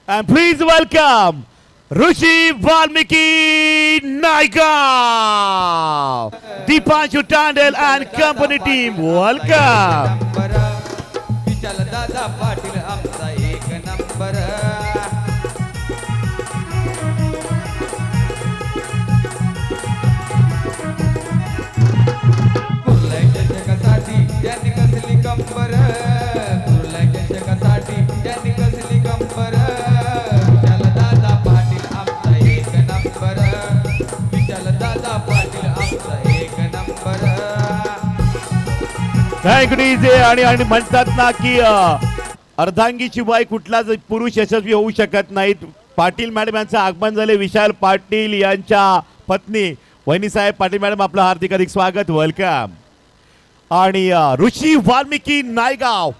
And please welcome Rishi Valmiki Naika, Deepanshu Tandel and company team. Welcome. विशाल दादा पाटील आमचा एक number कुर्ल्याच्या जगासाठी त्यांनी कसली कंबर कुर्ल्याच्या जगासाठी त्यांनी कसली कंबर विशाल दादा पाटील आमचा एक नंबर विशाल दादा पाटील आमचा एक नंबर थँक डीजे आणि म्हणतात ना की अर्धांगीची बाई कुठलाच पुरुष यशस्वी होऊ शकत नाहीत. पाटील मॅडम यांचं आगमन झाले. विशाल पाटील यांच्या पत्नी वहिनीसाहेब पाटील मॅडम आपलं हार्दिक अधिक स्वागत. वेलकम. आणि ऋषी वाल्मिकी नायगाव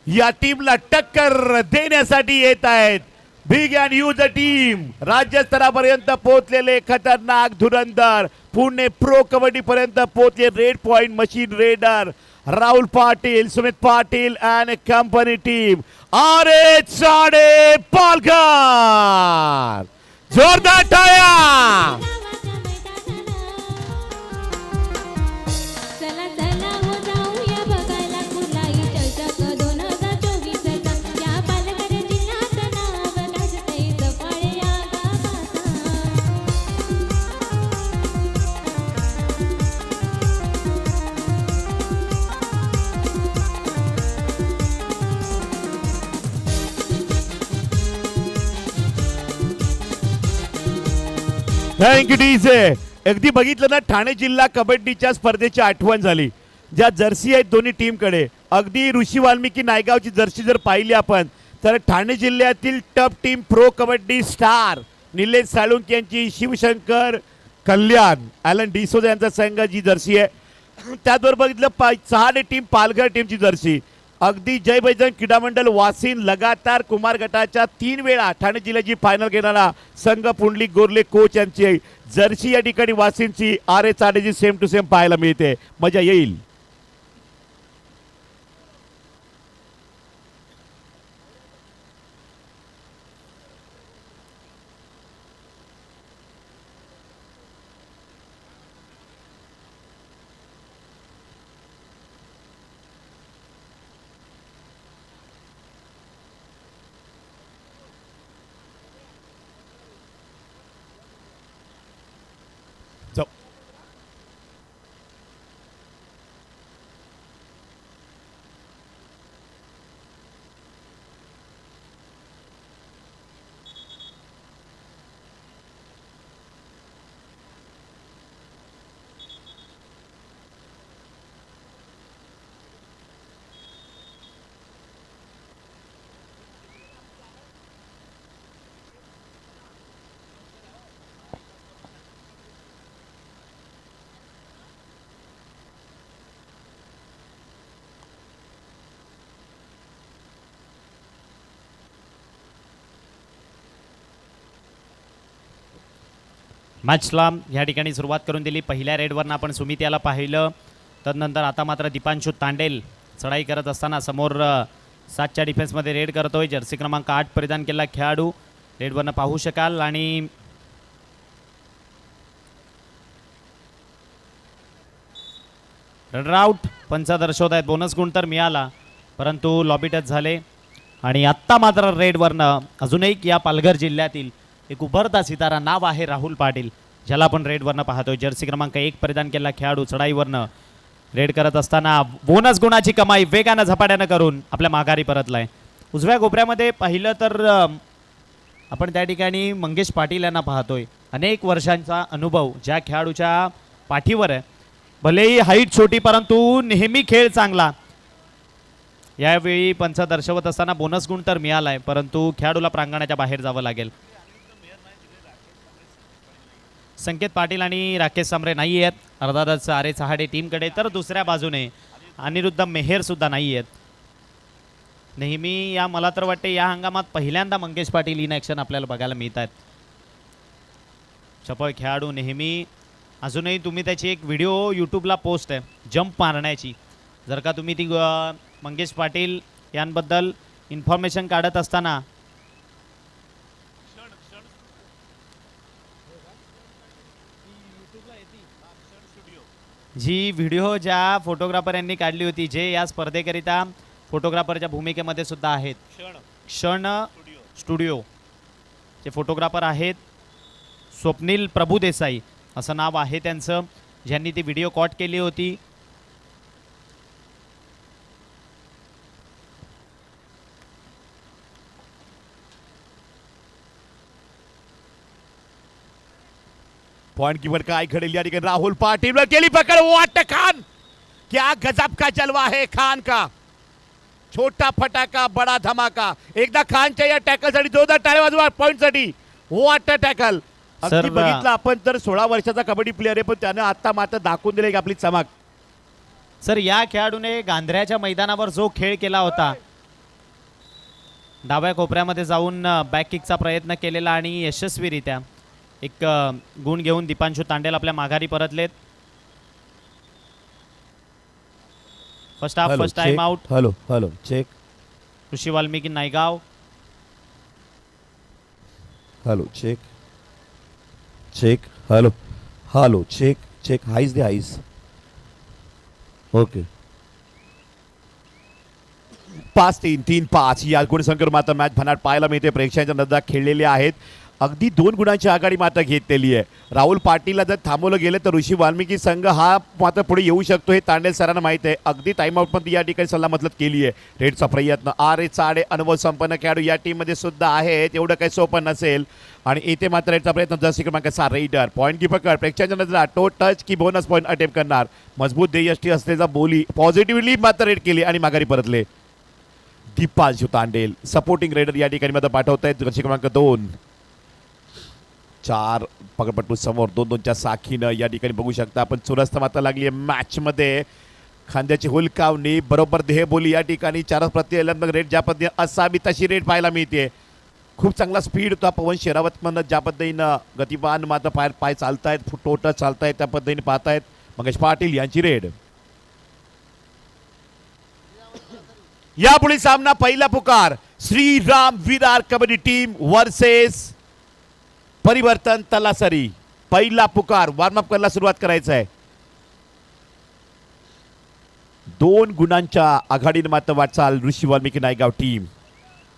या टीमला टक्कर देण्यासाठी येत आहेत. बिग अँड यूज टीम राज्यस्तरापर्यंत पोहोचलेले खतरनाक धुरंधर पुणे प्रो कबड्डी पर्यंत पोहोचले. Raid point machine raider Rahul Patil, Sumit Patil and company team. आरे साडे पालघर जोरदार टाळ्या. Thank you DJ. अगदी बघितलं ना ठाणे जिल्हा कबड्डीच्या स्पर्धेची आठवण झाली. ज्या जर्सी आहेत दोन्ही टीमकडे. अगदी ऋषी वाल्मिकी नायगावची जर्सी जर पाहिली आपण तर ठाणे जिल्ह्यातील टप team pro kabaddi star Nilesh Salunke यांची शिवशंकर कल्याण ॲलन डिसोजा यांचा संघ जी जर्सी आहे. त्याचबरोबर बघितलं चहाडे टीम पालघर टीमची जर्सी. अगदी जय बैजन क्रीडा मंडळ वासिन लगातार कुमार गटाच्या 3 वेळा ठाणे जिल्ह्याची फायनल घेणारा संघ पुंडलिक गोरले कोच यांची जर्सी या ठिकाणी वासिनची आरे चाडेची सेम टू सेम पाहायला मिळते. मजा येईल. मॅचला या ठिकाणी सुरुवात करून दिली. पहिल्या रेडवरनं आपण सुमित याला पाहिलं. तदनंतर आता मात्र दीपांशु तांडेल चढाई करत असताना समोर 7च्या डिफेन्समध्ये रेड करतोय. जर्सी क्रमांक 8 परिधान केलेला खेळाडू रेडवरनं पाहू शकाल. आणि रनआउट पंच दर्शवत आहेत. बोनस गुण तर मिळाला परंतु लॉबी टच झाले. आणि आत्ता मात्र रेडवरनं अजून एक या पालघर जिल्ह्यातील एक उभरता सितारा नाव आहे राहुल पाटील, ज्याला आपण रेडवरनं पाहतोय. जर्सी क्रमांक 1 परिधान केलेला खेळाडू चढाईवरनं रेड करत असताना बोनस गुणाची कमाई वेगानं झपाट्यानं करून आपल्या माघारी परतलाय. उजव्या कोपऱ्यामध्ये पाहिलं तर आपण त्या ठिकाणी मंगेश पाटील यांना पाहतोय. अनेक वर्षांचा अनुभव ज्या खेळाडूच्या पाठीवर आहे. भलेही हाईट छोटी परंतु नेहमी खेळ चांगला. यावेळी पंच दर्शवत असताना बोनस गुण तर मिळालाय परंतु खेळाडूला प्रांगणाच्या बाहेर जावं लागेल. संकेत पाटील आणि राकेश सांबरे नाही आहेत अर्थातच आरे चहाडे टीमकडे. तर दुसऱ्या बाजूने अनिरुद्ध मेहेर सुद्धा नाही आहेत. नेहमी या मला तर वाटते या हंगामात पहिल्यांदा मंगेश पाटील इन ॲक्शन आपल्याला बघायला मिळत आहेत. चपळ खेळाडू नेहमी. अजूनही तुम्ही त्याची एक व्हिडिओ यूट्यूबला पोस्ट आहे जंप मारण्याची. जर का तुम्ही ती मंगेश पाटील यांबद्दल इन्फॉर्मेशन काढत असताना जी व्हिडिओ ज्या फोटोग्राफर यांनी काढली होती, जे या स्पर्धेकरिता फोटोग्राफरच्या भूमिकेमध्ये सुद्धा आहेत, क्षण स्टुडिओ चे फोटोग्राफर आहेत स्वप्नील प्रभुदेसाई असं नाव आहे त्यांचं, ज्यांनी ती व्हिडिओ कॉट केली होती. पॉइंट कीपर काय घडेल या ठिकाणी राहुल पाटील केली पकड. वाट खान, क्या गजब का जलवा है खान का. छोटा फटाका बडा धमाका. एकदा खानच्या या टॅकल साठी जोरदार टाळ्या वाजवा पॉइंट साठी. वाट टॅकल अगदी सर, बघितलं आपण तर 16 वर्षाचा कबड्डी प्लेअर आहे, पण त्याने आता मात्र दाखवून दिले की आपली चमक. सर, या खेळाडूने गांधऱ्याच्या मैदानावर जो खेळ केला होता, डाव्या कोपऱ्यामध्ये जाऊन बॅक किकचा प्रयत्न केलेला आणि यशस्वीरित्या एक गुण घेऊन दीपांशू तांडेल आपल्या माघारी परतलेत. First half first time out. Hello hello check. Rishi Valmiki Naigaon. Hello check check. Hello hello check check. हाईस दे हाईस. ओके. 5-3 3-5 या गुणसंकर मात्र मॅच भन्नाट पाहायला मिळते. प्रेक्षकांच्या नजरा खेळलेले आहेत. अगदी 2 गुणांची आघाडी मात्र घेतलेली आहे. राहुल पाटीलला जर थांबवलं गेलं तर ऋषी वाल्मिकी संघ हा मात्र पुढे येऊ शकतो, हे तांडेल सरांना माहिती आहे. अगदी टाइमआउट पण या ठिकाणी सल्लामसलत केली आहे. रेडचा प्रयत्न. आरे चाडे अनुभव संपन्न खेळाडू या टीममध्ये सुद्धा आहेत, एवढं काही सोपं नसेल. आणि इथे मात्र रेडचा प्रयत्न जर्सी क्रमांक 6 रेडर. पॉईंट की पकड. प्रेक्षकांच्या नजरा टो टच की बोनस पॉईंट अटेम्प्ट करणार. मजबूत ध्येयष्टी असलेला बोली पॉझिटिव्हली मात्र रेड केली आणि माघारी परतले. दीपांशू तांडेल सपोर्टिंग रेडर या ठिकाणी मात्र पाठवत आहेत. जर्सी क्रमांक 2. 4 पकडपट्टू समोर 2-2च्या साखीनं या ठिकाणी बघू शकता आपण. चुरस्त मात्र लागली आहे मॅच मध्ये. खांद्याची हुलकावणी बरोबर देहबोली या ठिकाणी 4 प्रति रेड ज्या पद्धतीने असावी तशी रेड पाहायला मिळते. खूप चांगला स्पीड होता पवन शेरावत म्हणत ज्या पद्धतीनं गतिमान मात्र पाय चालतायत, टोटल चालतायत त्या पद्धतीने पाहतायत. मंगेश पाटील यांची रेड. यापुढे सामना पहिला पुकार श्रीराम विरार कबड्डी टीम वर्सेस परिवर्तन तलासरी. पहिला पुकार. वॉर्मअप करायला सुरुवात करायचं आहे. 2 गुणांच्या आघाडीने मात्र वाटचाल ऋषी वाल्मिकी नायगाव टीम.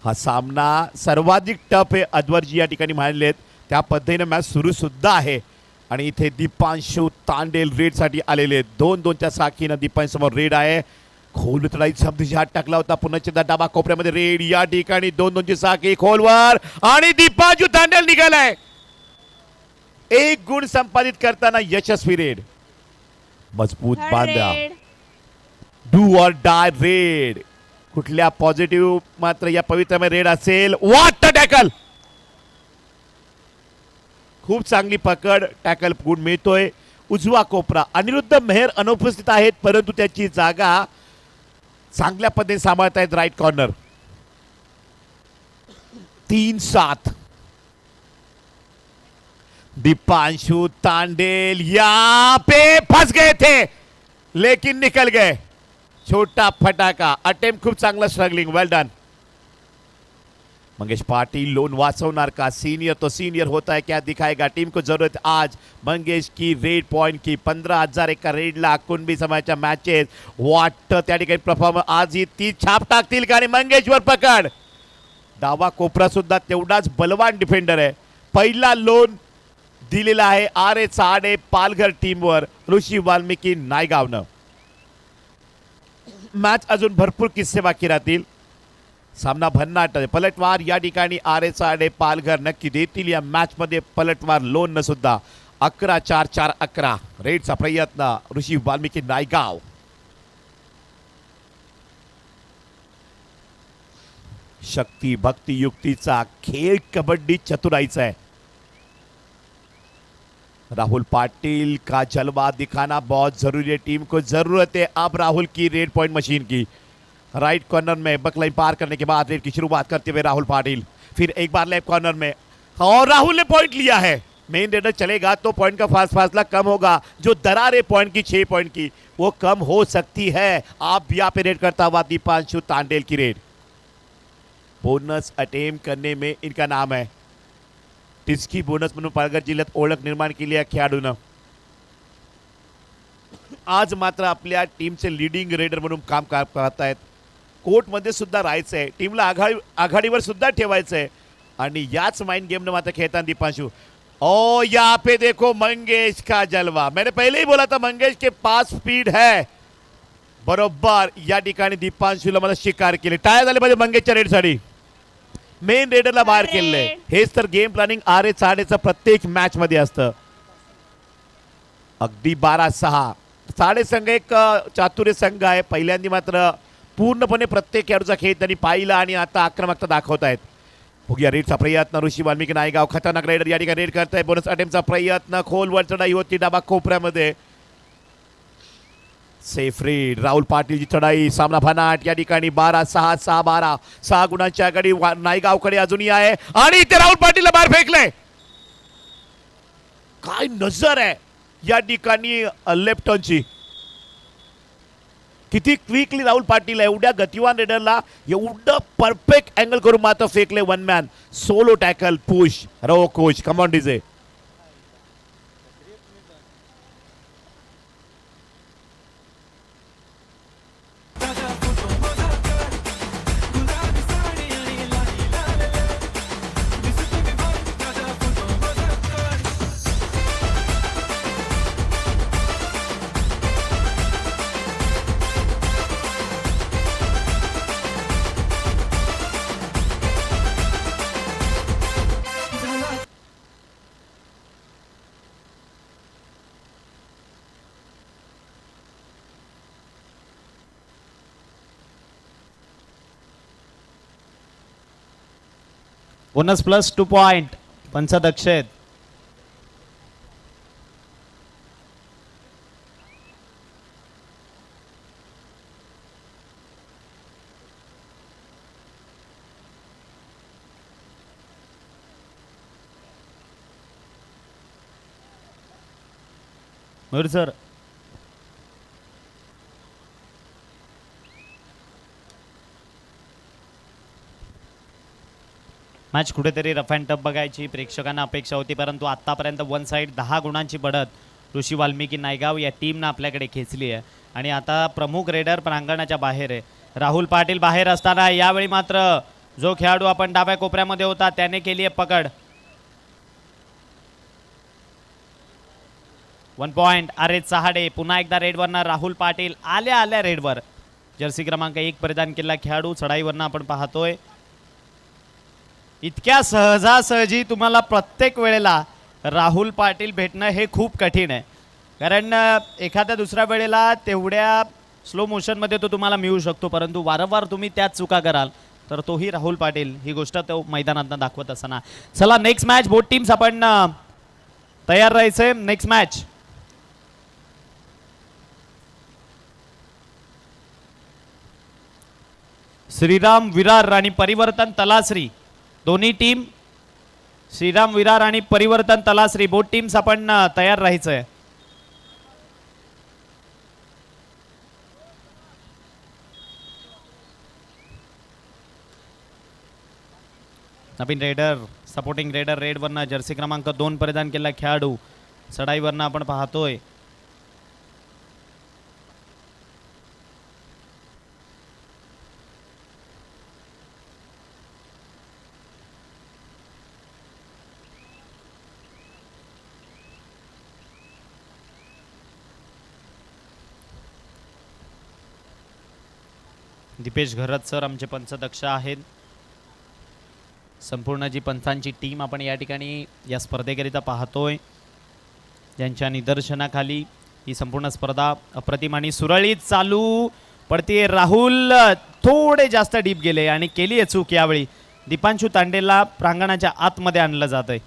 हा सामना सर्वाधिक टफ आहे. अद्वरजी या ठिकाणी म्हणलेत त्या पद्धतीने मॅच सुरू सुद्धा आहे. आणि इथे दीपांशू तांडेल रेडसाठी आलेले. 2-2च्या साखीनं दीपांशूसमोर रेड आहे. खोल उतरायचा समतीशी हात टाकला होता. पुन्हा डाबा कोपऱ्यामध्ये रेड या ठिकाणी 2-2ची साखी खोलवर आणि दीपांशू तांडेल निघालाय. 1 गुण संपादित करताना यशस्वी रेड. मजबूत बांधा. Do or dye red. कुठल्या पॉझिटिव्ह मात्र या पवित्रमय रेड असेल. वाट टॅकल. खूप चांगली पकड. टॅकल गुण मिळतोय. उजवा कोपरा. अनिरुद्ध मेहर अनुपस्थित आहेत, परंतु त्याची जागा चांगल्या पद्धतीने सांभाळतायत राईट कॉर्नर. 3-7. दीपांशु तांडेल यहाँ पे फंस गए थे लेकिन निकल गए. छोटा फटाका. अटेम्प्ट खूप चांगला. स्ट्रगलिंग. वेल डन. मंगेश पाटिल लोन वाचवणार का. सीनियर तो सीनियर होता है, क्या दिखाएगा. टीम को जरूरत आज मंगेश की रेड पॉइंट की. 15,000 एका रेडला कुणबी समाजाच्या मॅचेस वाटतं त्या ठिकाणी परफॉर्मन्स आज ही ती छाप टाकतील का. आणि मंगेशवर पकड. डावा कोपरा सुद्धा तेवढाच बलवान डिफेंडर आहे. पहिला लोन दिलेला आहे आरे चाडे पालघर टीमवर ऋषी वाल्मिकी नायगावनं. मॅच अजून भरपूर किस्से बाकी राहतील. सामना भन्नाट. पलटवार या ठिकाणी आरे चाडे पालघर नक्की देतील या मॅच मध्ये. पलटवार लोन न सुद्धा. 11-4-4-11 रेडचा प्रयत्न ऋषी वाल्मिकी नायगाव. शक्ती भक्ती युक्तीचा खेळ कबड्डी चतुराईचा है. राहुल पाटिल का जलवा दिखाना बहुत जरूरी है. टीम को जरूरत है अब राहुल की रेड पॉइंट मशीन की. राइट कॉर्नर में बकलाइन पार करने के बाद रेड की शुरुआत करते हुए राहुल पाटिल. फिर एक बार लेफ्ट कॉर्नर में और राहुल ने पॉइंट लिया है. मेन रेडर चलेगा तो पॉइंट का फासला कम होगा. जो दरार है पॉइंट की 6 पॉइंट की वो कम हो सकती है. आप यहाँ पे रेड करता हुआ दीपांशु तांडेल की रेड. बोनस अटेम्प्ट करने में इनका नाम है. टिस्की बोनस म्हणून पालघर जिल्ह्यात ओळख निर्माण केली आहे खेळाडूनं. आज मात्र आपल्या टीमचे लीडिंग रेडर म्हणून काम करत आहेत. कोर्टमध्ये सुद्धा राहायचं आहे, टीमला आघाडीवर सुद्धा ठेवायचं आहे आणि याच माइंड गेमनं मात्र खेळताना दीपांशु. ओ यहाँ पे देखो मंगेश का जलवा. मैंने पहले ही बोला था मंगेश के पास स्पीड है. बरोबर या ठिकाणी दीपांशुला मला शिकार केले. टाळ्या झाले पाहिजे मंगेशच्या रेडसाठी. मेन रेडरला बाहेर केलंय. हेच तर गेम प्लॅनिंग आरे साडेचं प्रत्येक मॅच मध्ये असतं. अगदी 12-6 साडे संघ एक चातुर्य संघ आहे. पहिल्यांदा मात्र पूर्णपणे प्रत्येक खेळाडूचा खेळ त्यांनी पाहिला आणि आता आक्रमकता दाखवत आहेत. बघूया रेडचा प्रयत्न. ऋषी वाल्मिकी नायगाव खतरनाक रेडर या ठिकाणी रेड करताय. बोनस अटेम्पचा प्रयत्न. खोलवर चढाई होती डाबा कोपऱ्यामध्ये. Safe raid. राहुल पाटीलची चढाई. सामना फनाट या ठिकाणी 12-6 6-12 6 गुणांची आघाडी नायगावकडे अजूनही आहे आणि इथे राहुल पाटीलला बाहेर फेकले. काय नजर आहे या ठिकाणी लेफ्ट टर्नची. किती क्विकली राहुल पाटील एवढ्या गतिवान रेडरला एवढं परफेक्ट अँगल करून मात्र फेकले. One man solo tackle push. रो coach come on DJ. Bonus plus 2 point पंच दक्ष आहेत. मयूर सर मॅच कुठेतरी रफ अँड टफ बघायची प्रेक्षकांना अपेक्षा होती, परंतु आत्तापर्यंत वन साईड 10 गुणांची बढत ऋषी वाल्मिकी नायगाव या टीमनं आपल्याकडे खेचली आहे आणि आता प्रमुख रेडर प्रांगणाच्या बाहेर आहे. राहुल पाटील बाहेर असताना यावेळी मात्र जो खेळाडू आपण डाव्या कोपऱ्यामध्ये होता त्याने केली आहे पकड. 1 पॉइंट. अरे चहाडे पुन्हा एकदा रेडवरनं राहुल पाटील आल्या रेडवर. जर्सी क्रमांक 1 परिधान केलेला खेळाडू चढाईवरनं आपण पाहतोय. इतक्या सहजासहजी तुम्हाला प्रत्येक वेळेला राहुल पाटील भेटणं हे खूप कठीण आहे, कारण एखाद्या दुसऱ्या वेळेला तेवढ्या स्लो मोशनमध्ये तो तुम्हाला मिळू शकतो, परंतु वारंवार तुम्ही त्याच चुका कराल तर तोही राहुल पाटील ही गोष्ट तो मैदानात दाखवत असताना. चला नेक्स्ट मॅच. बोथ टीम्स आपण तयार राहायचंय. नेक्स्ट मॅच श्रीराम विरार आणि परिवर्तन तलासरी. दोन्ही टीम श्रीराम विरार आणि परिवर्तन तलासरी बोथ टीम्स आपण तयार राहायचंय. नवीन रेडर सपोर्टिंग रेडर रेडवरनं जर्सी क्रमांक 2 परिधान केलेला खेळाडू चढाईवरनं आपण पाहतोय. दीपेश घरत सर आमचे पंचदक्ष आहेत. संपूर्ण जी पंचांची टीम आपण या ठिकाणी या स्पर्धेकरिता पाहतोय, ज्यांच्या निदर्शनाखाली ही संपूर्ण स्पर्धा अप्रतिम आणि सुरळीत चालू पडते. राहुल थोडे जास्त डीप गेले आणि केली आहे चूक. यावेळी दीपांशु तांडेला प्रांगणाच्या आतमध्ये आणलं जात आहे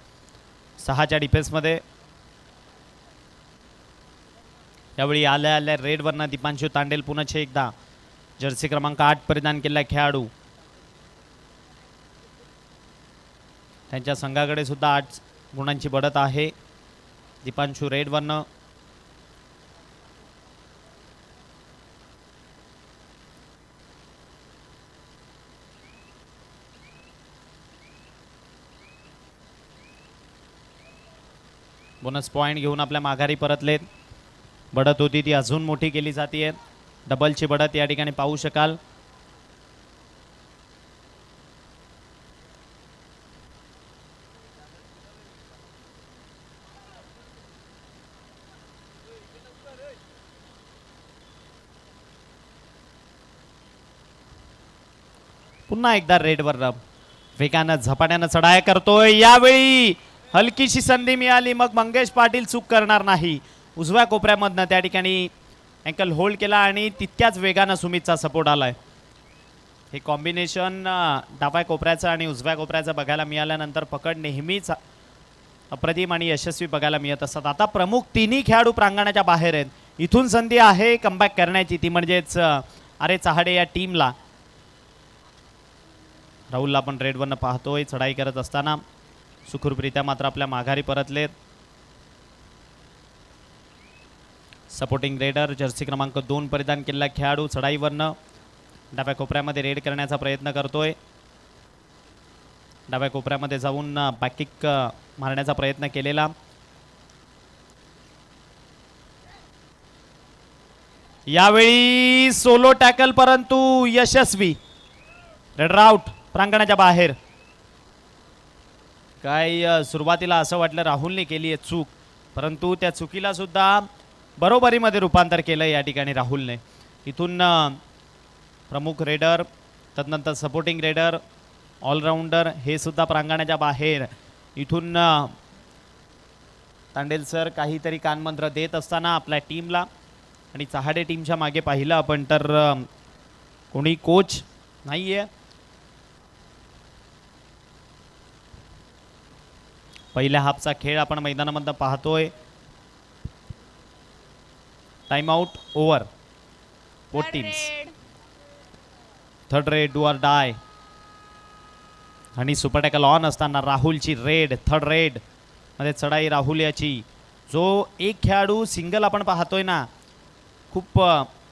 6च्या डिफेन्समध्ये. यावेळी आल्या रेडवरनं दीपांशु तांडेल पुन्हा एकदा जर्सी क्रमांक 8 परिधान केलेला खेळाडू. त्यांच्या संघाकडे सुद्धा 8 गुणांची बढत आहे. दीपांशु रेडवरनं बोनस पॉइंट घेऊन आपल्या माघारी परतलेत. बढत होती ती अजून मोठी केली जाते. डबलची बढत या ठिकाणी पाहू शकाल. पुन्हा एकदा रेडवर वेगानं झपाट्यानं चढाया करतोय. यावेळी हलकीशी संधी मिळाली, मग मंगेश पाटील चूक करणार नाही. उजव्या कोपऱ्यामधनं त्या ठिकाणी अँकल होल्ड केला आणि तितक्याच वेगानं सुमितचा सपोर्ट आलाय. हे कॉम्बिनेशन डाव्या कोपऱ्याचं आणि उजव्या कोपऱ्याचं बघायला मिळाल्यानंतर पकड नेहमीच अप्रतिम आणि यशस्वी बघायला मिळत असतात. आता प्रमुख तिन्ही खेळाडू प्रांगणाच्या बाहेर आहेत. इथून संधी आहे कमबॅक करण्याची, ती म्हणजेच अरे चहाडे या टीमला. राहुलला आपण रेडवरनं पाहतोय चढाई करत असताना. सुखरूपरित्या मात्र आपल्या माघारी परतलेत. सपोर्टिंग रेडर जर्सी क्रमांक 2 परिधान केलेला खेळाडू चढाईवरनं डाव्या कोपऱ्यामध्ये रेड करण्याचा प्रयत्न करतोय. डाव्या कोपऱ्यामध्ये जाऊन बॅकिक मारण्याचा प्रयत्न केलेला. यावेळी सोलो टॅकल परंतु यशस्वी. रेडर आउट प्रांगणाच्या बाहेर. काय सुरुवातीला असं वाटलं राहुलने केली आहे चूक, परंतु त्या चुकीला सुद्धा बरोबरीमध्ये रूपांतर केलं या ठिकाणी राहुलने. इथून प्रमुख रेडर, तदनंतर सपोर्टिंग रेडर, ऑलराऊंडर हे सुद्धा प्रांगणाच्या बाहेर. इथून तांडेल सर काहीतरी कानमंत्र देत असताना आपल्या टीमला, आणि चहाडे टीमच्या मागे पाहिलं आपण तर कोणी कोच नाही आहे. पहिल्या हाफचा खेळ आपण मैदानामध्ये पाहतोय. Time out over both teams. Third raid do or डाय. आणि सुपर टॅकल ऑन असताना राहुलची रेड, थर्ड रेड मध्ये चढाई राहुल याची. जो एक खेळाडू सिंगल आपण पाहतोय ना, खूप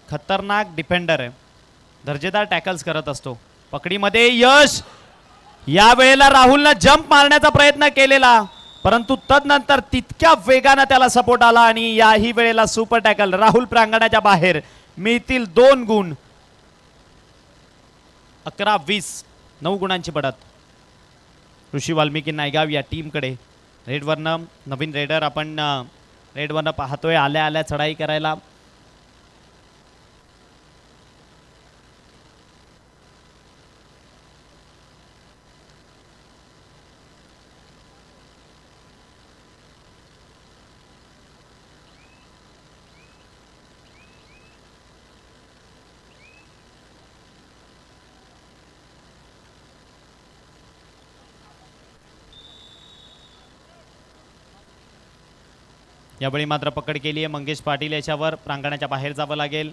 खतरनाक डिफेंडर आहे, दर्जेदार टॅकल्स करत असतो. पकडीमध्ये यश. या वेळेला राहुलनं जंप मारण्याचा प्रयत्न केलेला, परंतु तदनंतर तितक्या वेगानं त्याला सपोर्ट आला आणि याही वेळेला सुपर टॅकल. राहुल प्रांगणाच्या बाहेर. मिळतील 2 गुण. 11-20 9 गुणांची बढत ऋषी वाल्मिकी नायगाव या टीमकडे. रेडवरनं नवीन रेडर आपण रेडवरनं पाहतोय आल्या आल्या चढाई करायला. यावेळी मात्र पकड केली आहे मंगेश पाटील याच्यावर. प्रांगणाच्या बाहेर जावं लागेल.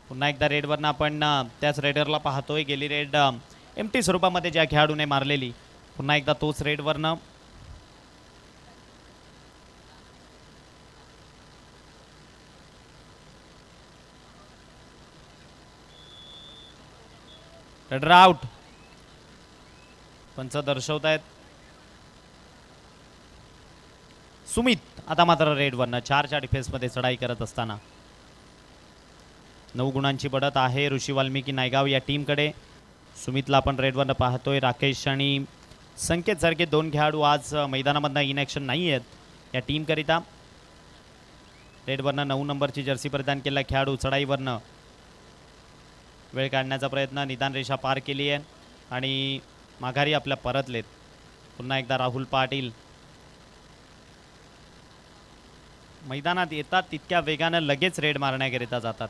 पुन्हा एकदा रेडवरनं आपण त्याच रेडरला पाहतोय. गेली रेड एमटी स्वरूपामध्ये ज्या खेळाडूने मारलेली, पुन्हा एकदा तोच रेडवरनं. Raider out. पंच दर्शवतायत. सुमित आता मात्र रेडवरनं 4च्या डिफेन्समध्ये चढाई करत असताना. 9 गुणांची बढत आहे ऋषी वाल्मिकी नायगाव या टीमकडे. सुमितला आपण रेडवरनं पाहतोय. राकेश आणि संकेत सारखे 2 खेळाडू आज मैदानामधनं इन ॲक्शन नाही आहेत या टीमकरिता. रेडवरनं 9 नंबरची जर्सी परिधान केलेला खेळाडू चढाईवरनं वेळ काढण्याचा प्रयत्न. निदान रेषा पार केली आहे आणि माघारी आपल्या परतलेत. पुन्हा एकदा राहुल पाटील. मैदानात येतात तितक्या वेगानं लगेच रेड मारण्याकरिता जातात.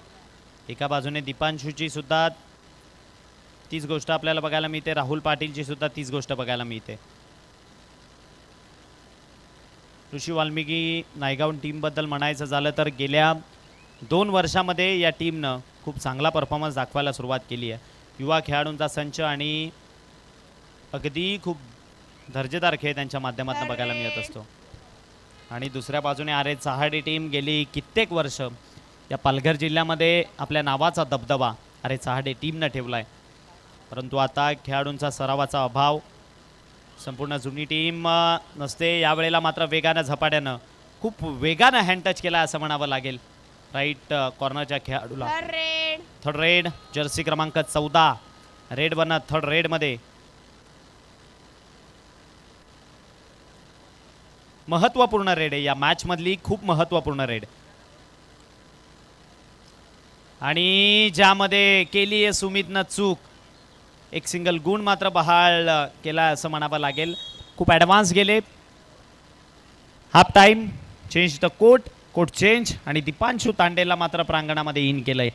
एका बाजूने दीपांशूची सुद्धा तीच गोष्ट आपल्याला बघायला मिळते. राहुल पाटीलची सुद्धा तीच गोष्ट बघायला मिळते. ऋषी वाल्मिकी नायगाव टीमबद्दल म्हणायचं झालं तर गेल्या 2 वर्षामध्ये या टीमनं खूप चांगला परफॉर्मन्स दाखवायला सुरुवात केली आहे. युवा खेळाडूंचा संच आणि अगदी खूप दर्जेदार खेळ त्यांच्या माध्यमातून बघायला मिळत असतो. आणि दुसऱ्या बाजूने आरे चहाडे टीम गेली कित्येक वर्ष या पालघर जिल्ह्यामध्ये आपल्या नावाचा दबदबा आरे चहाडे टीमनं ठेवला आहे. परंतु आता खेळाडूंचा सरावाचा अभाव. संपूर्ण जुनी टीम नसते. यावेळेला मात्र वेगानं झपाट्यानं खूप वेगानं हँड टच केला असं म्हणावं लागेल. राईट कॉर्नरच्या खेळाडूला रेड थर्ड रेड जर्सी क्रमांक 14 रेड वरनं थर्ड रेड मध्ये महत्वपूर्ण रेड आहे या मॅच मधली, खूप महत्वपूर्ण रेड आणि ज्यामध्ये केली आहे सुमितनं चूक. एक सिंगल गुण मात्र बहाल केला असं म्हणावं लागेल. खूप ॲडव्हान्स गेले. Half time change the court change आणि दीपांशु तांडेला मात्र प्रांगणामध्ये इन केलंय.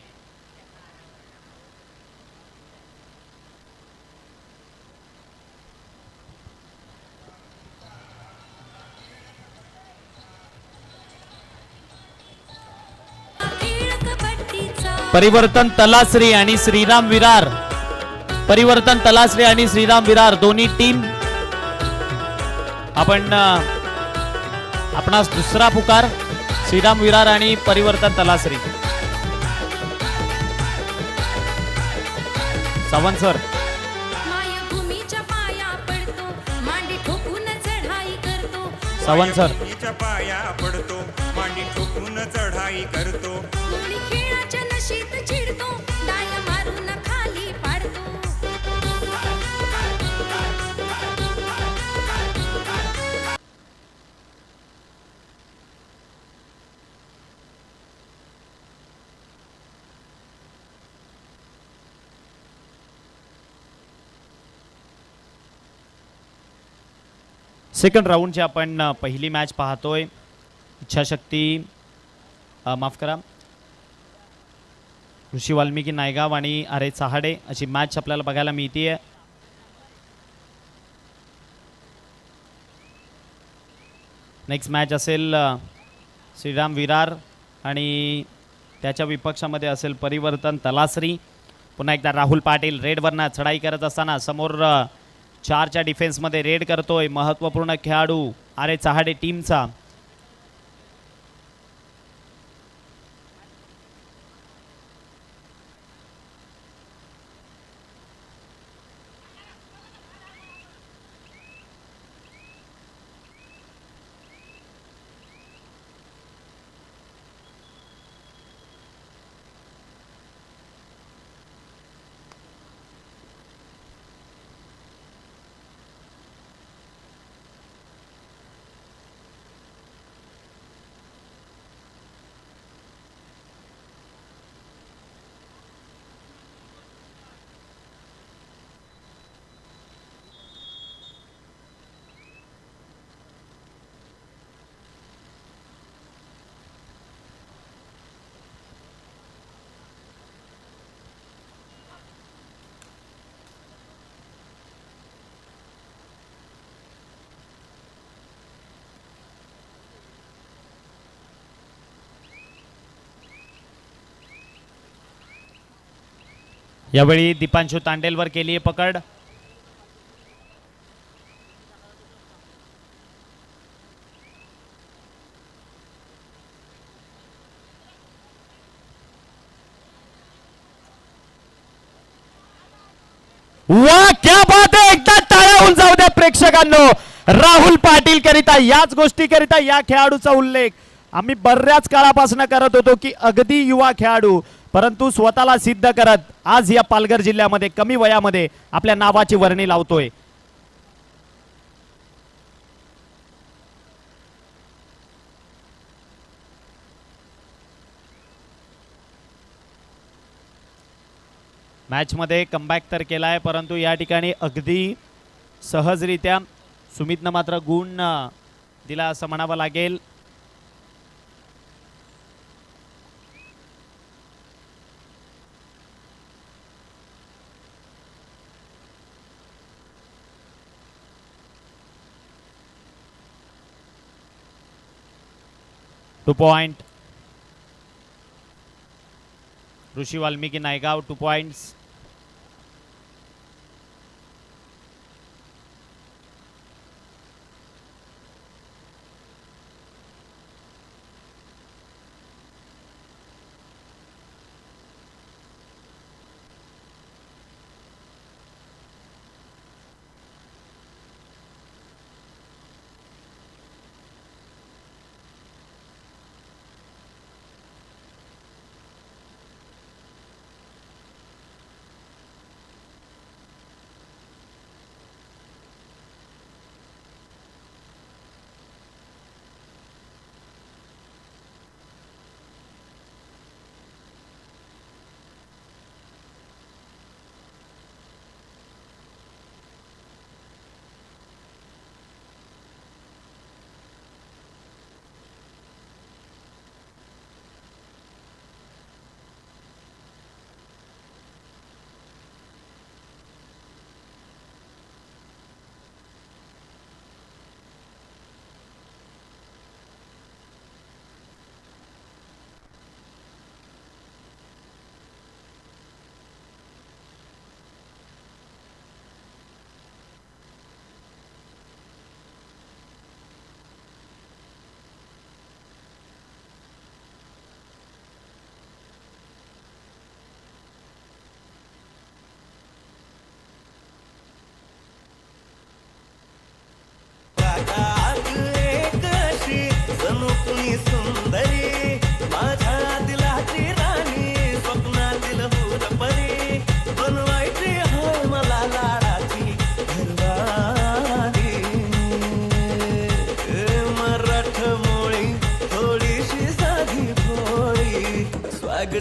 परिवर्तन तलाश्री आणि श्रीराम विरार. परिवर्तन तलाश्री आणि श्रीराम विरार दोन्ही टीम. आपणास दुसरा पुकार श्रीराम विरार आणि परिवर्तन तलाश्री. सावंत सर. मायभूमीच्या पाया पडतो मांडी ठोकून चढाई करतो. सावंत सर. मायभूमीच्या पाया पडतो मांडी ठोकून चढाई करतो. कोणी खेळाच्या नशीत चिडतो डाय मारून खाली पाडतो. सेकंड राऊंडची आपण पहिली मॅच पाहतोय. इच्छाशक्ती माफ करा ऋषी वाल्मिकी नायगाव आणि आरे चहाडे अशी मॅच आपल्याला बघायला मिळतीये. नेक्स्ट मॅच असेल श्रीराम विरार आणि त्याच्या विपक्षामध्ये असेल परिवर्तन तलासरी. पुन्हा एकदा राहुल पाटील रेडवरनं चढाई करत असताना समोर 4च्या डिफेन्समध्ये रेड करतोय महत्त्वपूर्ण खेळाडू आरे चहाडे टीमचा. यावेळी दीपांशु तांडेलवर केली आहे पकड. वा क्या बात आहे. एकदा टाळ्या होऊन जाऊ द्या प्रेक्षकांनो. राहुल पाटील करिता याच गोष्टी करिता या खेळाडूचा उल्लेख आम्ही बऱ्याच काळापासून करत होतो की अगदी युवा खेळाडू परंतु स्वतःला सिद्ध करत आज या पालघर जिल्ह्यामध्ये कमी वयामध्ये आपल्या नावाची वर्णी लावतोय. मॅच मध्ये कमबॅक तर केलाय परंतु या ठिकाणी अगदी सहजरित्या सुमितनं मात्र गुण दिला असं म्हणावं लागेल. Two point Rishi Valmiki Naigaon 2 points.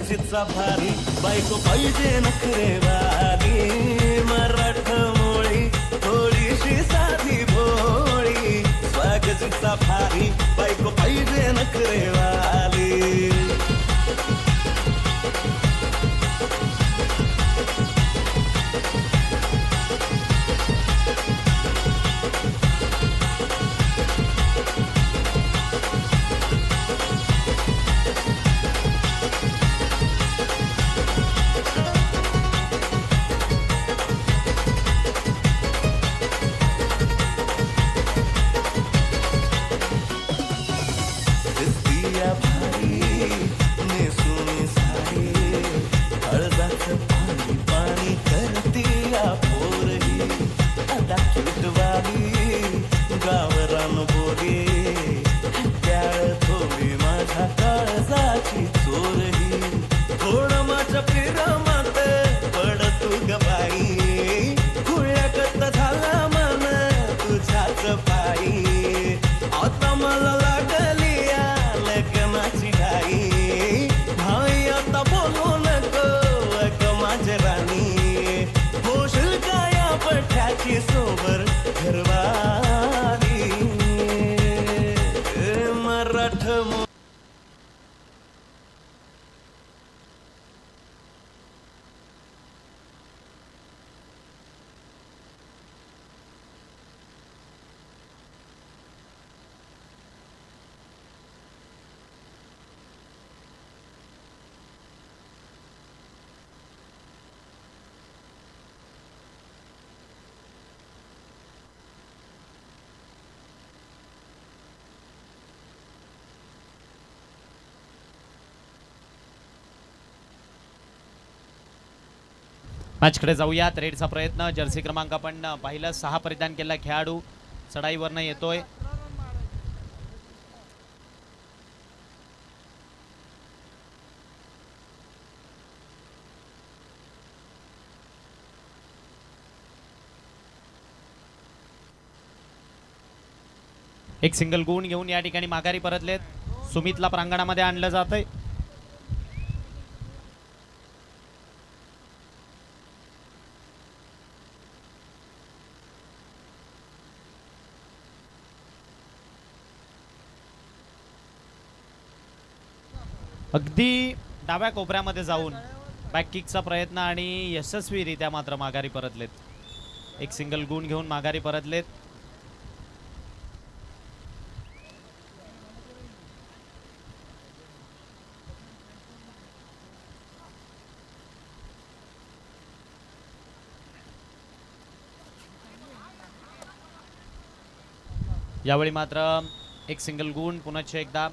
चिचा भारी बायको पाहिजे नखरेवाली मराठ मोळी थोडीशी साधी भोळी स्वागतीचा भारी बायको पाहिजे नखरेवाली दिसतीया भारी नेसुनी साडी हळदाचं पाणी पाणी करतीया पोरही आता किटवाली गावरान बोली त्याळ थोडी माझ्या काळजाची चोरही थोडं माझ्या प्रेमात पड तू ग बाई खुळ्याकत झाला मन तुझ्याच पायी आता मला लागली लग्नाची घाई भाई आता बोलू नको ग माझे राणी होशील का या पठ्याची सोबर घरवाली मराठ मॅचकडे जाऊयात. रेडचा प्रयत्न जर्सी क्रमांक आपण पाहिलं 6 परिधान केला खेळाडू चढाईवरनं येतोय. एक सिंगल गुण घेऊन या ठिकाणी माघारी परतलेत. सुमितला प्रांगणामध्ये आणलं जातंय. अगदी डाव्या कोपऱ्यामध्ये जाऊन बॅक किकचा प्रयत्न आणि यशस्वीरित्या मात्र माघारी परतलेत. एक सिंगल गुण घेऊन माघारी परतलेत. यावेळी मात्र एक सिंगल गुण पुनश्च एकदा.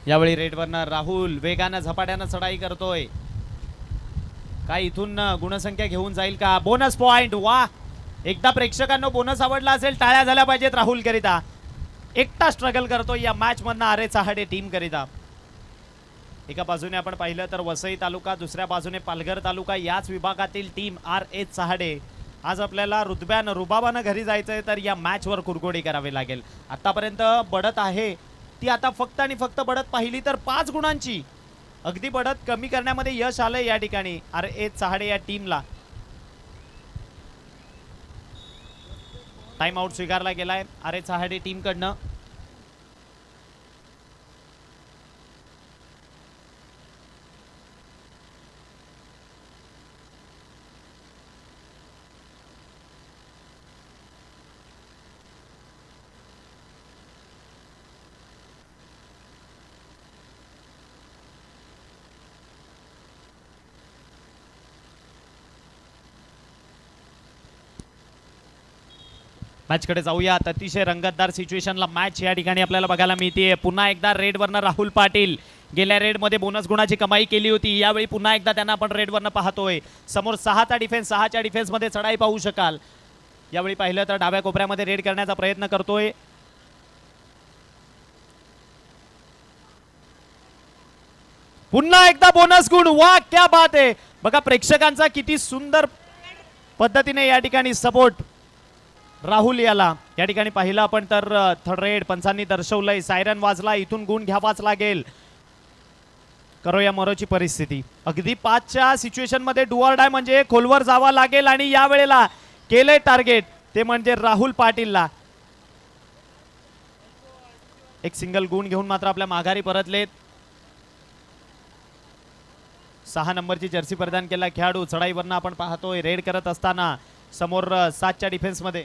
यावेळी रेडवरनं राहुल वेगानं झपाट्यानं चढाई करतोय. काय इथून गुणसंख्या घेऊन जाईल का? Bonus point. वा, एकदा प्रेक्षकांना बोनस आवडला असेल टाळ्या झाल्या पाहिजेत राहुल करिता. एकटा स्ट्रगल करतोय या मॅच मधनं आरे चहाडे टीम करिता. एका बाजूने आपण पाहिलं तर वसई तालुका, दुसऱ्या बाजूने पालघर तालुका, याच विभागातील टीम RS चहाडे. आज आपल्याला रुतब्यानं रुबाबानं घरी जायचंय तर या मॅच वर कुरघोडी करावी लागेल. आतापर्यंत बढत आहे ती आता फक्त आणि फक्त बढत पाहिली तर 5 गुणांची. अगदी बढत कमी करण्यामध्ये यश आलंय या ठिकाणी RS चहाडे या टीमला. टाइम आउट स्वीकारला गेलाय RS चहाडे टीम कडनं. मॅचकडे जाऊयात. अतिशय रंगतदार सिच्युएशनला मॅच या ठिकाणी आपल्याला बघायला मिळते. पुन्हा एकदा रेडवरनं राहुल पाटील. गेल्या रेडमध्ये बोनस गुणाची कमाई केली होती, यावेळी पुन्हा एकदा त्यांना आपण रेडवरनं पाहतोय. समोर 6चा डिफेन्स, 6च्या डिफेन्समध्ये चढाई पाहू शकाल. यावेळी पाहिलं तर डाव्या कोपऱ्यामध्ये रेड करण्याचा प्रयत्न करतोय. पुन्हा एकदा बोनस गुण. वा क्या बात आहे. बघा प्रेक्षकांचा किती सुंदर पद्धतीने या ठिकाणी सपोर्ट राहुल याला या ठिकाणी पाहिलं आपण तर थर्ड रेड पंचांनी दर्शवलंय. सायरन वाजला, इथून गुण घ्यावाच लागेल. करूया मरोची परिस्थिती. अगदी 5च्या सिच्युएशन मध्ये डू ऑर डाय म्हणजे खोलवर जावा लागेल आणि या वेळेला केले टार्गेट ते म्हणजे राहुल पाटीलला. एक सिंगल गुण घेऊन मात्र आपल्या माघारी परतलेत. 6 नंबरची जर्सी परिधान केला खेळाडू. चढाईवरनं आपण पाहतोय रेड करत असताना समोर 7च्या डिफेन्स मध्ये.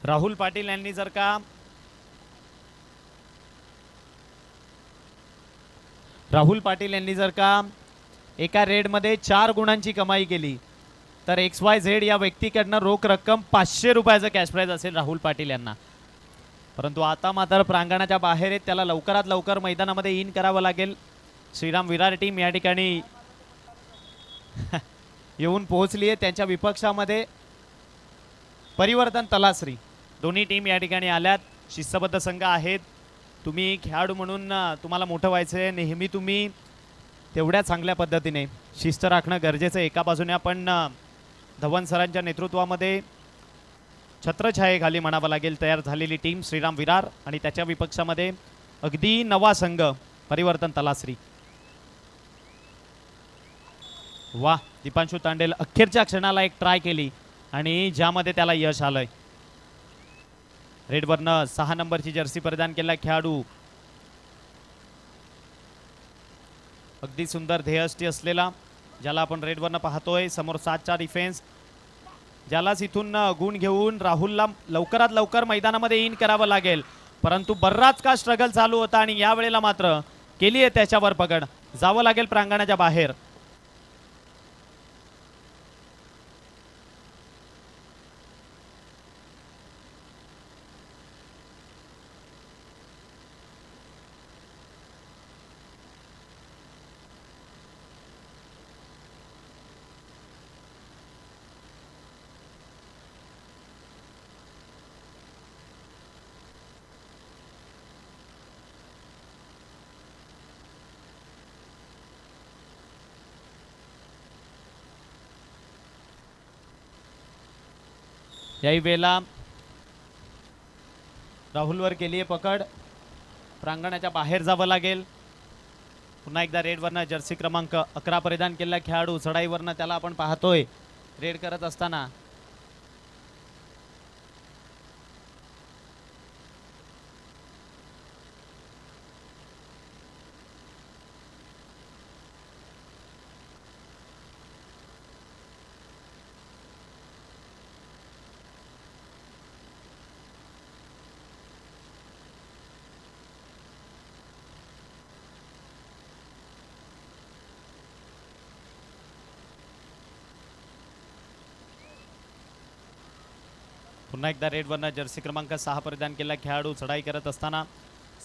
राहुल पाटील यांनी जर का एका रेडमध्ये 4 गुणांची कमाई केली तर XYZ या व्यक्तीकडनं रोख रक्कम 500 रुपयाचं कॅश प्राइज असेल राहुल पाटील यांना. परंतु आता मात्र प्रांगणाच्या बाहेर आहेत, त्याला लवकरात लवकर मैदानामध्ये इन करावं लागेल. श्रीराम विरार टीम या ठिकाणी येऊन पोहोचली आहे. त्यांच्या विपक्षामध्ये परिवर्तन तलासरी दोन्ही टीम या ठिकाणी आल्यात. शिस्तबद्ध संघ आहेत. तुम्ही खेळाडू म्हणून तुम्हाला मोठं व्हायचं आहे. नेहमी तुम्ही तेवढ्या चांगल्या पद्धतीने शिस्त राखणं गरजेचं आहे. एका बाजूने आपण धवन सरांच्या नेतृत्वामध्ये छत्रछायेखाली म्हणावं लागेल तयार झालेली टीम श्रीराम विरार आणि त्याच्या विपक्षामध्ये अगदी नवा संघ परिवर्तन तलासरी. वा, दीपांशु तांडेल अखेरच्या क्षणाला एक ट्राय केली आणि ज्यामध्ये त्याला यश आलंय. रेडवरनं 6 नंबरची जर्सी परिधान केला खेळाडू. अगदी सुंदर ध्येयष्टी असलेला ज्याला आपण रेडवरनं पाहतोय. समोर 7चा डिफेन्स, ज्यालाच इथून गुण घेऊन राहुलला लवकरात लवकर मैदानामध्ये इन करावं लागेल. परंतु बराच का स्ट्रगल चालू होता आणि या वेळेला मात्र केली आहे त्याच्यावर पकड. जावं लागेल प्रांगणाच्या बाहेर. याही वेळेला राहुलवर केली आहे पकड. प्रांगणाच्या बाहेर जावं लागेल. पुन्हा एकदा रेडवरनं जर्सी क्रमांक 11 परिधान केलेला खेळाडू. चढाईवरनं त्याला आपण पाहतोय रेड करत असताना. पुन्हा एकदा रेडवरनं जर्सी क्रमांक 6 परिधान केला खेळाडू. चढाई करत असताना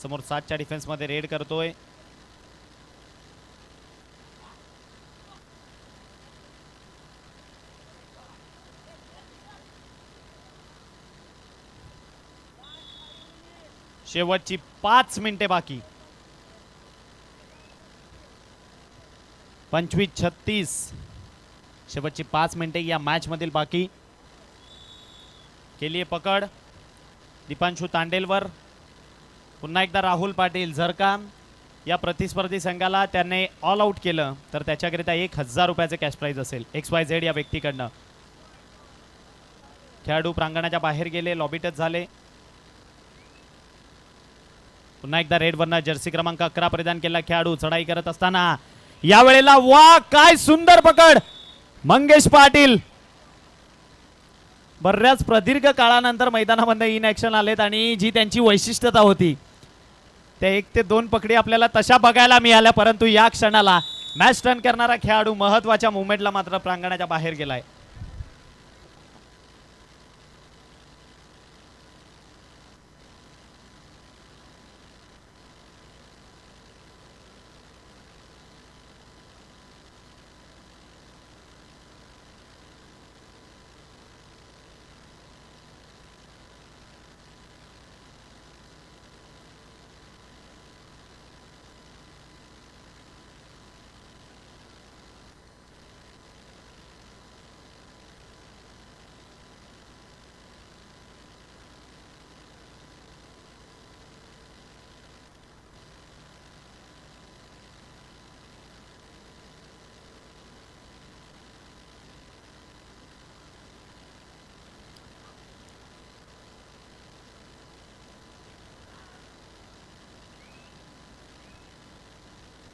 समोर 7च्या डिफेन्समध्ये रेड करतोय. शेवटची 5 मिनिटे बाकी. 25-36 शेवटची 5 मिनिटे या मॅच मधील बाकी. केली पकड दीपांशु तांडेलवर. पुन्हा एकदा राहुल पाटील. जर का या प्रतिस्पर्धी संघाला त्याने ऑल आउट केलं तर त्याच्याकरिता 1000 रुपयाचे कॅश प्राइज असेल XYZ या व्यक्तीकडनं. खेळाडू प्रांगणाच्या बाहेर गेले, लॉबी टच झाले. पुन्हा एकदा रेडवरनं जर्सी क्रमांक 11 परिधान केला खेळाडू. चढाई करत असताना यावेळेला वा काय सुंदर पकड. मंगेश पाटील बऱ्याच प्रदीर्घ काळानंतर मैदानामध्ये इन ऍक्शन आलेत आणि जी त्यांची वैशिष्ट्यता होती त्या 1 ते 2 पकडी आपल्याला तशा बघायला मिळाल्या, परंतु या क्षणाला मॅच टर्न करणारा खेळाडू महत्वाच्या मुवमेंटला मात्र प्रांगणाच्या बाहेर गेलाय.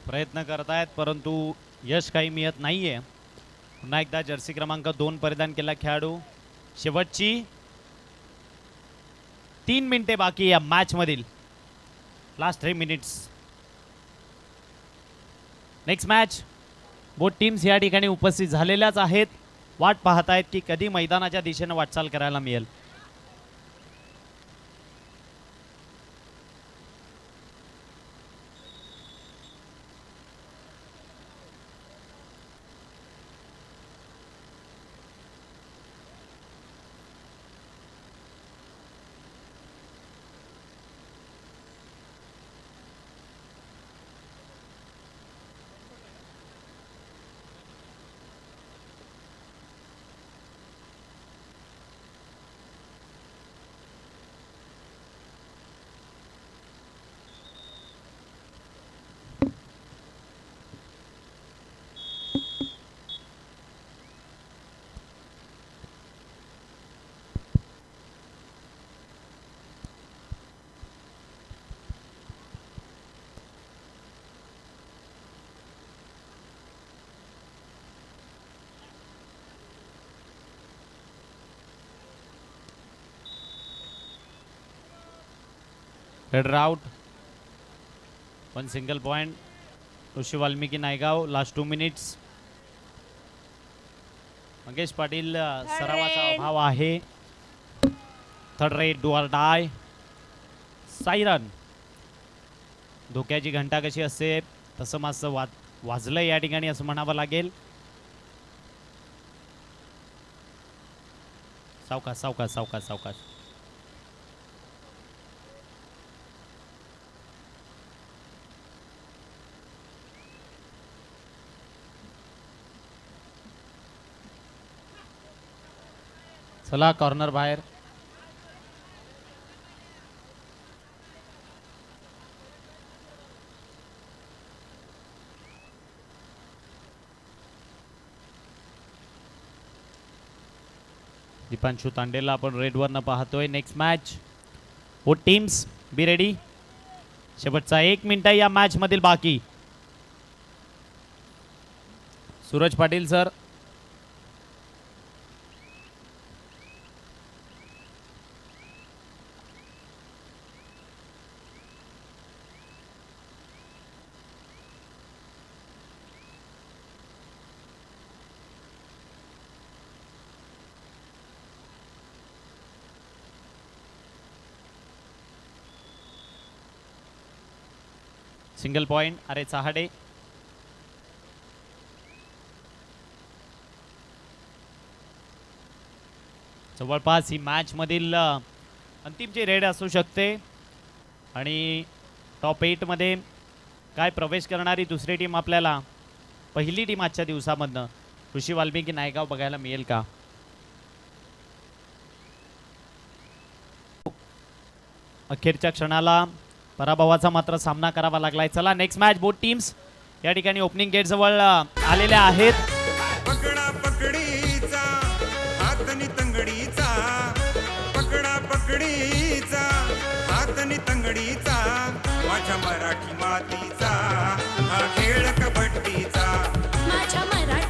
प्रयत्न करतायत परंतु यश काही मिळत नाहीये. पुन्हा एकदा जर्सी क्रमांक 2 परिधान केला खेळाडू. शेवटची 3 मिनिटे बाकी या मॅच मधील. Last 3 minutes. Next match. Both teams या ठिकाणी उपस्थित झालेल्याच आहेत. वाट पाहतायत की कधी मैदानाच्या दिशेने वाटचाल करायला मिळेल. Raider out. 1 single point. Rishi Valmiki Naigaon. Last 2 minutes. Mangesh Patil सरावाचा अभाव आहे. Third raid do or die. Siren. धोक्याची घंटा कशी असते तसं माझं वाजलं या ठिकाणी असं म्हणावं लागेल. सावकाश सावकाश सावकाश सावकाश. चला कॉर्नर बाहेर. दीपांशु तांडेला आपण रेडवरनं पाहतोय. Next match. वो टीम्स बी रेडी. शेवटचा 1 मिनिट या मॅच मधील बाकी. Suraj Patil sir. Single point. अरे चहाडे. जवळपास ही मॅच मधील अंतिम जी रेड असू शकते आणि टॉप 8 मध्ये काय प्रवेश करणारी दुसरी टीम आपल्याला पहिली टीम आजच्या दिवसामधनं ऋषी वाल्मिकी नायगाव बघायला मिळेल का. अखेरच्या क्षणाला पराभवाचा मात्र सामना करावा लागलाय. चला नेक्स्ट मॅच. बोथ टीम्स या ठिकाणी ओपनिंग गेट जवळ आलेल्या आहेत. पकडा पकडीचा हातनी तंगडीचा. पकडा पकडीचा हातनी तंगडीचा. माझ्या मराठी मातीचा हा खेळ कबड्डीचा. माझ्या मराठी